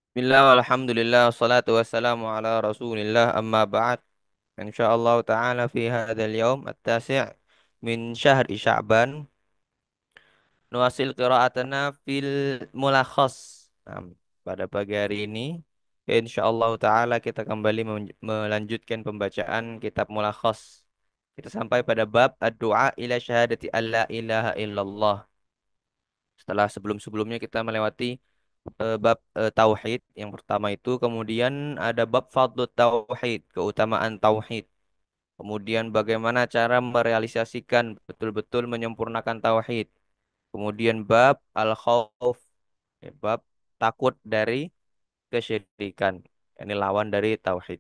Bismillah, alhamdulillah, salatu wassalamu ala rasulillah, amma ba'd. Insyaallah ta'ala fi hadzal yaum at-tasi' min syahri Sya'ban nuwasil qira'atana fil mulakhas. Nah, pada pagi hari ini insyaallah ta'ala kita kembali melanjutkan pembacaan kitab mulakhas. Kita sampai pada bab ad-du'a ila syahadati alla ilaha illallah. Setelah sebelum-sebelumnya kita melewati bab tauhid yang pertama itu, kemudian ada bab fadlut tauhid, keutamaan tauhid. Kemudian bagaimana cara merealisasikan betul-betul menyempurnakan tauhid. Kemudian bab al khauf, bab takut dari kesyirikan. Ini lawan dari tauhid.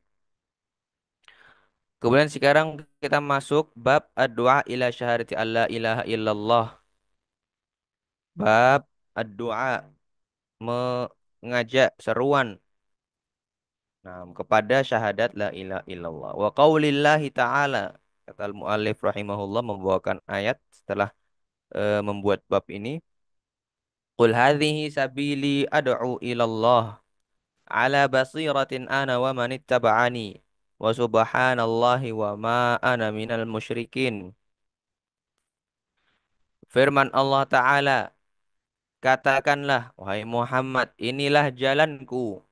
Kemudian sekarang kita masuk bab ad-du'a ila syahadati alla ilaha illallah. Bab ad-du'a, mengajak seruan, nah, kepada syahadat la ilaha illallah. Wa qaulillahi ta'ala. Kata al-muallif rahimahullah membawakan ayat setelah membuat bab ini. Qul hadhihi sabili ad'u ilallah ala basiratin ana wa man ittaba'ani wa subhanallahi wa ma ana minal musyrikin. Firman Allah Ta'ala, katakanlah wahai Muhammad, inilah jalanku,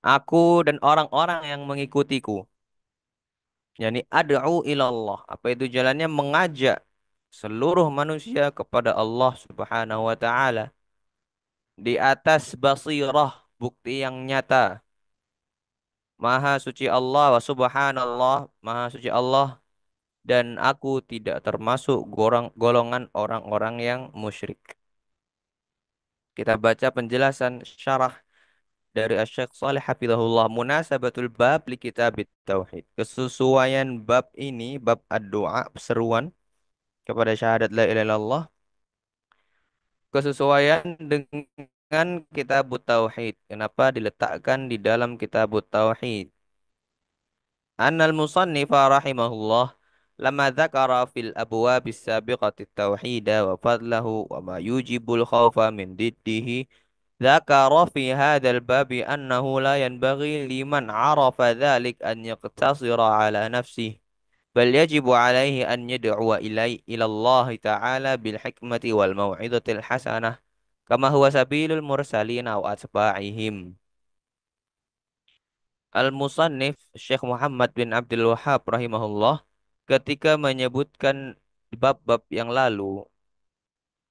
aku dan orang-orang yang mengikutiku. Yani ad'u ilallah. Apa itu jalannya? Mengajak seluruh manusia kepada Allah Subhanahu wa taala di atas basirah, bukti yang nyata. Maha suci Allah, wa subhanallah, maha suci Allah, dan aku tidak termasuk golongan orang-orang yang musyrik. Kita baca penjelasan syarah dari Asy-Syaikh Shalih Hafizahullah, munasabatul bab li kitabit tauhid. Kesesuaian bab ini, bab ad-du'a, seruan kepada syahadat la ilaha illallah, kesesuaian dengan kitab tauhid. Kenapa diletakkan di dalam kitab tauhid? Annal musannifa rahimahullah lama dzakara fil abwabis sabiqati tauhida wa fadlahu wa ma yujibul khawfa min diddihi, dzakara fi hadzal babi annahu la yanbaghi liman arafa dzalik an yaqtasira ala nafsihi, bal yajibu alaihi an yad'uwa ila Allah ta'ala bil hikmati wal mau'izatil hasanah kama huwa sabilul mursalin aw atba'ihim. Al-Musannif Syekh Muhammad bin Abdul Wahhab rahimahullah ketika menyebutkan bab-bab yang lalu,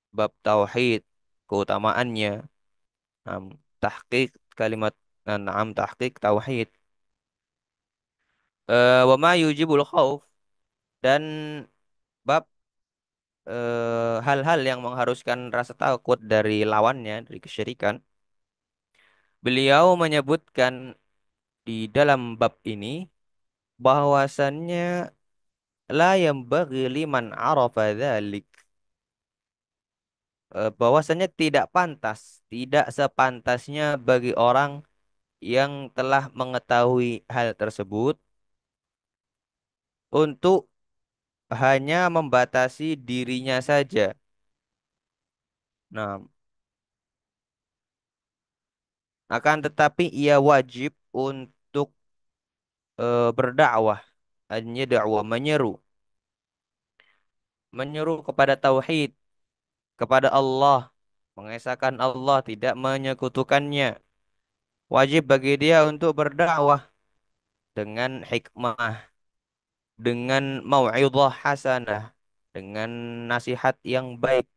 bab tauhid, keutamaannya, nam, tahqiq kalimat, tahqiq tauhid, wa ma yujibul khauf, dan bab hal-hal yang mengharuskan rasa takut dari lawannya, dari kesyirikan. Beliau menyebutkan di dalam bab ini bahwasannya la yambaghi liman arafa dzalik, bahwasannya tidak pantas, tidak sepantasnya bagi orang yang telah mengetahui hal tersebut untuk hanya membatasi dirinya saja. Nah, akan tetapi ia wajib untuk berdakwah, hanya dakwah, menyeru kepada tauhid, kepada Allah, mengesahkan Allah, tidak menyekutukannya. Wajib bagi dia untuk berdakwah dengan hikmah, dengan mau'izah hasanah, dengan nasihat yang baik,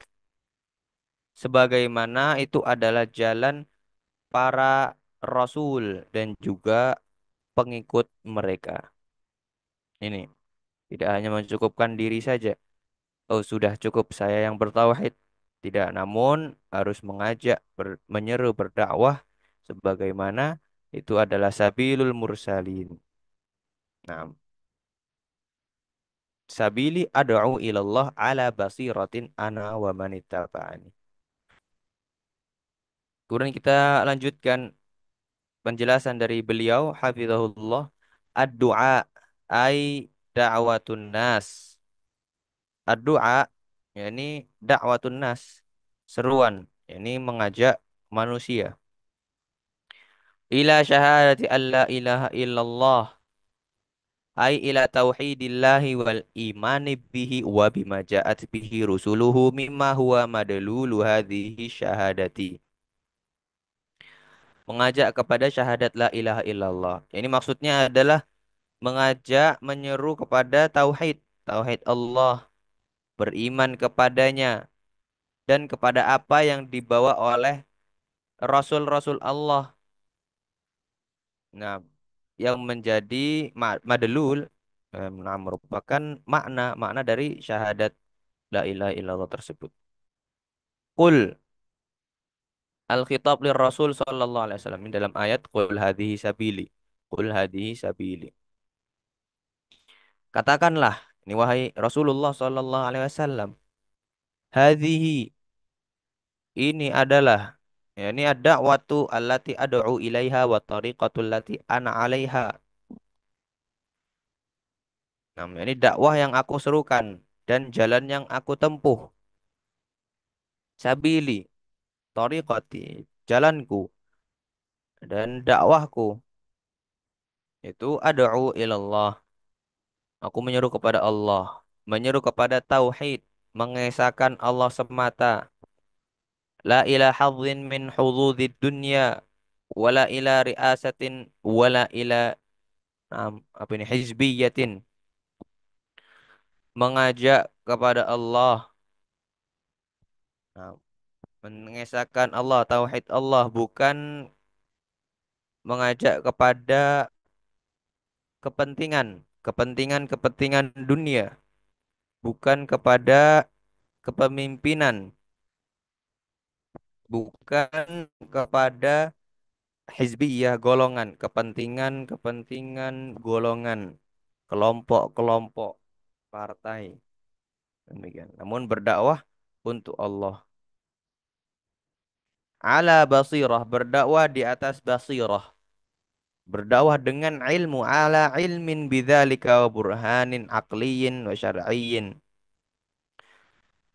sebagaimana itu adalah jalan para rasul dan juga pengikut mereka. Ini tidak hanya mencukupkan diri saja. Oh, sudah cukup saya yang bertauhid. Tidak, namun harus mengajak, menyeru, berdakwah sebagaimana itu adalah sabilul mursalin. Nah, sabili ad'u ilallah ala basiratin ana wa manittaba'ani. Kemudian kita lanjutkan penjelasan dari beliau hafizahullah. Ad-du'a ai da'watun nas. Ad-du'a yakni da'watun nas, seruan, yakni mengajak manusia. ila syahadati an la ilaha illallah ay ila tauhidillahi wal imani bihi wa bima ja'at bihi rusuluhu mimma huwa madlulu hadhihi syahadati. Mengajak kepada syahadat la ilaha illallah. Ini maksudnya adalah mengajak menyeru kepada tauhid, tauhid Allah, beriman kepadanya dan kepada apa yang dibawa oleh rasul-rasul Allah. Nah, yang menjadi madelul nah, merupakan makna makna dari syahadat la ilaha illallah tersebut. Qul al-khitab lir Rasul sallallahu alaihi wasallam ini dalam ayat qul hadhihi sabili. Qul hadhihi sabili. Katakanlah ini wahai Rasulullah sallallahu alaihi wasallam, hadhihi ini adalah ya ini ada waktu allati ad'u ilaiha wa tariqatul lati ana 'alaiha. Nah, ini dakwah yang aku serukan dan jalan yang aku tempuh. Sabili, tariqati, jalanku dan dakwahku itu ad'u ilallah. Aku menyeru kepada Allah, menyeru kepada tauhid, mengesahkan Allah semata. La ila hadzin min hududid dunya, wala ila riasatin, wala ila apa ini hizbiyatin. Mengajak kepada Allah, nah, mengesahkan Allah, tauhid Allah, bukan mengajak kepada kepentingan, kepentingan dunia, bukan kepada kepemimpinan, bukan kepada hizbiyah golongan, kepentingan golongan, kelompok-kelompok partai. Demikian. Namun berdakwah untuk Allah. Ala basirah, berdakwah di atas basirah. Berdakwah dengan ilmu, ala ilmin bidzalika wa burhanin aqliyin wa syar'iyyin.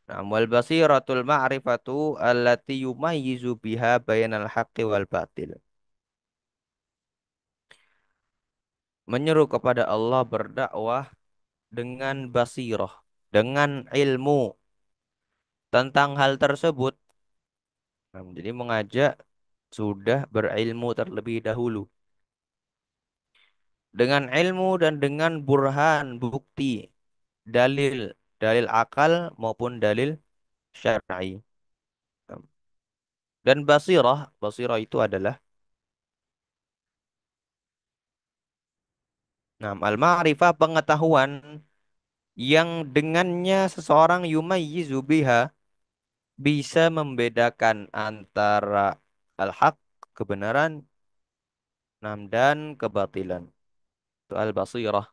Nah, wal basiratul ma'rifatu allati yumayyizu biha bainal haqqi wal batil. Menyeru kepada Allah berdakwah dengan basirah, dengan ilmu tentang hal tersebut. Nah, jadi mengajak sudah berilmu terlebih dahulu. Dengan ilmu dan dengan burhan, bukti, dalil, dalil akal maupun dalil syar'i. Dan basirah, basirah itu adalah al-ma'rifah pengetahuan yang dengannya seseorang yumayyizu biha bisa membedakan antara al-haq, kebenaran, dan kebatilan. Itu al-basirah.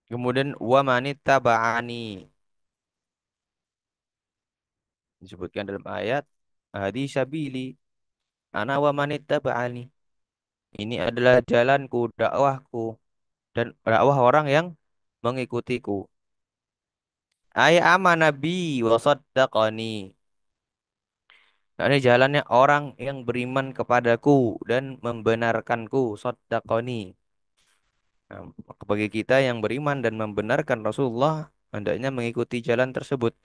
Kemudian wa manittaba'ani disebutkan dalam ayat hadi sabili ana wa manittaba'ani. Ini adalah jalanku, dakwahku dan dakwah orang yang mengikutiku. Ay amana bi wa saddaqani. Nah, ini jalannya orang yang beriman kepadaku dan membenarkanku. Saddaqani. Nah, bagi kita yang beriman dan membenarkan Rasulullah, hendaknya mengikuti jalan tersebut.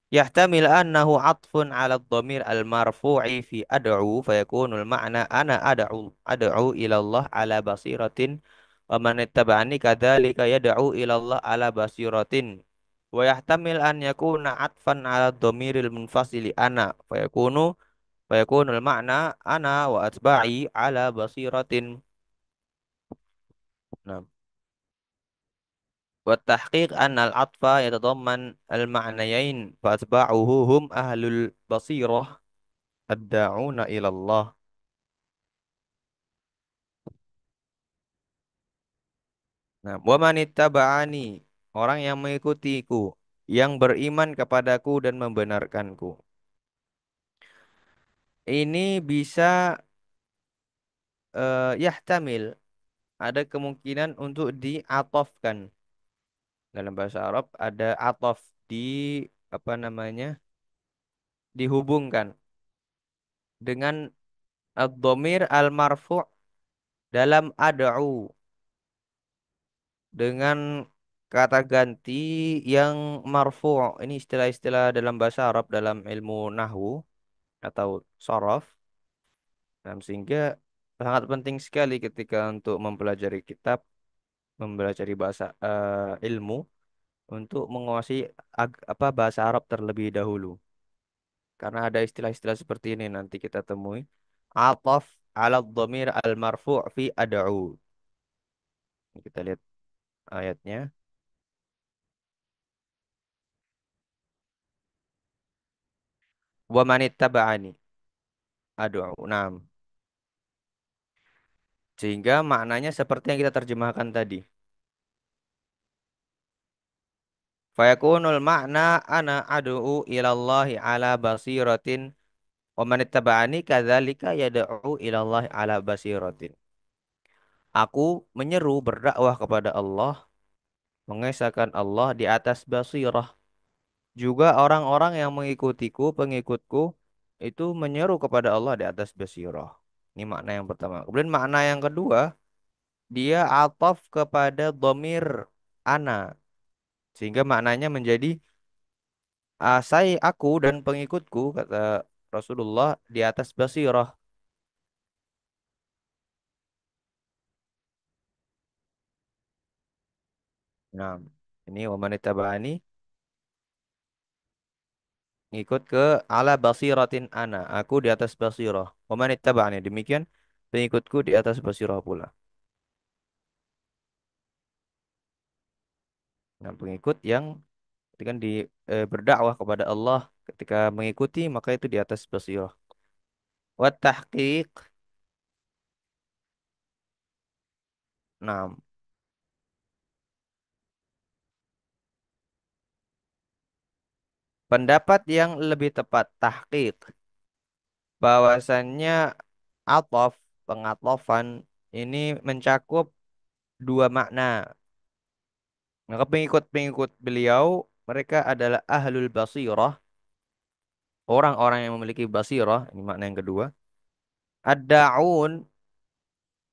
Yahtamil annahu atfun ala dhamir al-marfu'i fi ad'u fayakunul ma'na ana ad'u ila Allah ala basiratin wa man ittaba'ani kadzalika yad'u ila Allah ala basiratin wa yahtamil an yakuna atfan ala dhamiril munfasili ana fayakunul ma'na ana wa atba'i ala basiratin. Nah, wa tahqiq anna al-atfa yatadamman al-ma'nayain fa atba'uhu hum ahlul basirah ad-da'una ilallah. Nah, wa manittaba'ani, orang yang mengikutiku, yang beriman kepadaku dan membenarkanku. Ini bisa yahtamil, ada kemungkinan untuk diatofkan. Dalam bahasa Arab ada atof di apa namanya? Dihubungkan. dengan ad-dhamir al-marfu' dalam ad'u, dengan kata ganti yang marfu'. Ini istilah-istilah dalam bahasa Arab dalam ilmu nahwu atau sorof. Nah, sehingga sangat penting sekali ketika untuk mempelajari kitab, mempelajari bahasa ilmu untuk menguasai apa bahasa Arab terlebih dahulu. Karena ada istilah-istilah seperti ini nanti kita temui. Ataf ala dhamir al-marfu' fi ad'u. Kita lihat ayatnya. Wa manittaba'ani ad'u. Nah, sehingga maknanya seperti yang kita terjemahkan tadi. Fayakunul makna ana ad'u ilallahi ala basiratin wa manittaba'ani kadzalika yad'u ilallahi ala basiratin. Aku menyeru berdakwah kepada Allah, mengesahkan Allah di atas basirah. Juga orang-orang yang mengikutiku, pengikutku, itu menyeru kepada Allah di atas basirah. Ini makna yang pertama. Kemudian makna yang kedua, dia ataf kepada domir ana. Sehingga maknanya menjadi saya, aku dan pengikutku, kata Rasulullah, di atas basirah. Nah, ini wamanittaba'ani ngikut ke ala basiratin ana. Aku di atas basirah. Wamanittaba'ani. Demikian pengikutku di atas basirah pula. Nah, pengikut yang ketika berdakwah kepada Allah, ketika mengikuti maka itu di atas basirah. Wa tahqiq. Nah, pendapat yang lebih tepat tahqiq bahwasannya atof pengatofan ini mencakup dua makna. Maka pengikut-pengikut beliau mereka adalah ahlul basirah, orang-orang yang memiliki basirah, ini makna yang kedua. Ad-da'un,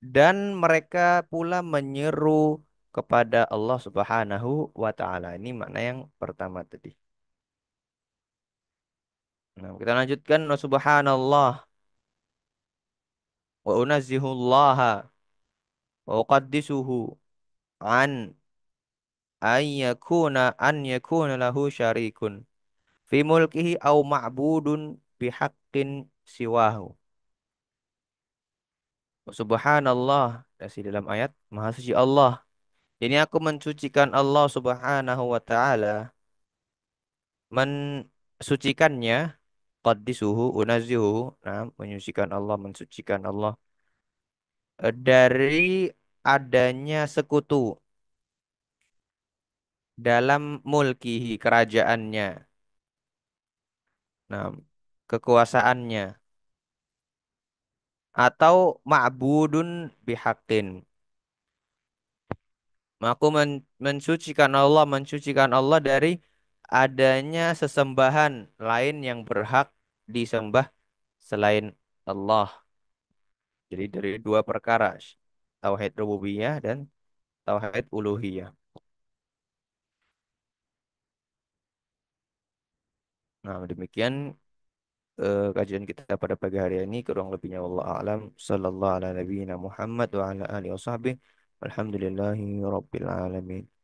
dan mereka pula menyeru kepada Allah Subhanahu wa taala. Ini makna yang pertama tadi. Nah, kita lanjutkan wa subhanallah wa unazzihullaha wa uqaddisuhu an an yakuna lahu syarikun fi mulkihi au ma'budun bihaqqin siwahu. Subhanallah, di dalam ayat Maha Suci Allah. Ini aku mensucikan Allah Subhanahu wa taala, mensucikannya, qaddisuhu unazihu, nah menyucikan Allah, mensucikan Allah dari adanya sekutu dalam mulkihi, kerajaannya, nah kekuasaannya, atau ma'budun bihaqqin. Aku mensucikan Allah dari adanya sesembahan lain yang berhak disembah selain Allah. Jadi dari dua perkara, tauhid rububiyah dan tauhid uluhiyah. Nah, demikian kajian kita pada pagi hari ini. Kurang lebihnya wallahu a'lam. Sallallahu ala nabiyyina Muhammad wa ala alihi washabbihi. Alhamdulillahi rabbil alamin.